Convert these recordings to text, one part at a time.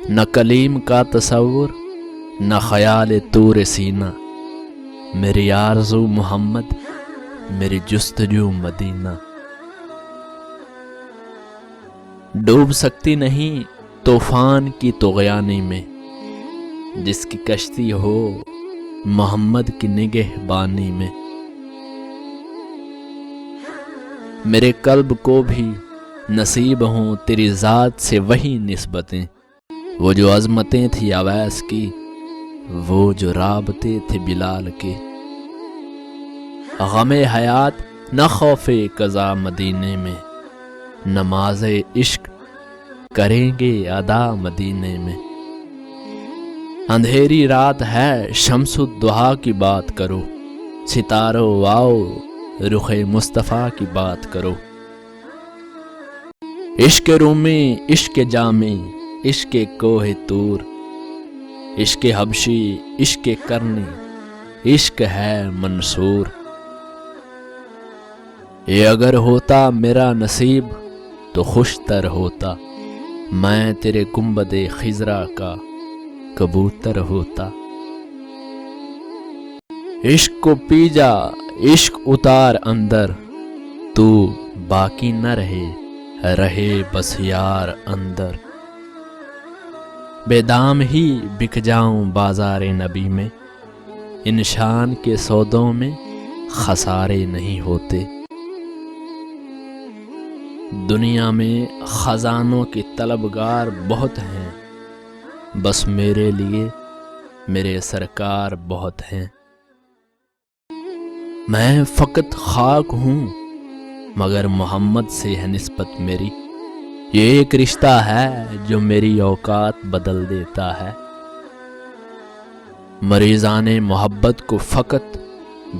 نہ کلیم کا تصور نہ خیال طور سینہ، میری آرزو محمد میری جستجو مدینہ۔ ڈوب سکتی نہیں طوفان کی طغیانی میں، جس کی کشتی ہو محمد کی نگہبانی میں۔ میرے قلب کو بھی نصیب ہوں تیری ذات سے وہی نسبتیں، وہ جو عظمتیں تھی اویس کی، وہ جو رابطے تھے بلال کے۔ غم حیات نہ خوف قضا مدینے میں، نماز عشق کریں گے ادا مدینے میں۔ اندھیری رات ہے شمس الضحیٰ کی بات کرو، ستاروں آؤ رخ مصطفیٰ کی بات کرو۔ عشق رومی عشق جامی عشق کوہ طور، عشق حبشی عشق کرنی عشق ہے منصور۔ یہ اگر ہوتا میرا نصیب تو خوش تر ہوتا، میں تیرے گنبد خضرا کا کبوتر ہوتا۔ عشق کو پی جا عشق اتار اندر، تو باقی نہ رہے بس یار اندر۔ بے دام ہی بک جاؤں بازار نبی میں، ان شان کے سودوں میں خسارے نہیں ہوتے۔ دنیا میں خزانوں کی طلبگار بہت ہیں، بس میرے لیے میرے سرکار بہت ہیں۔ میں فقط خاک ہوں مگر محمد سے ہے نسبت میری، یہ ایک رشتہ ہے جو میری اوقات بدل دیتا ہے۔ مریضان محبت کو فقط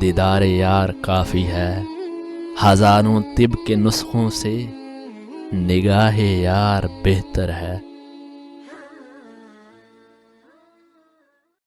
دیدار یار کافی ہے، ہزاروں طب کے نسخوں سے نگاہ یار بہتر ہے۔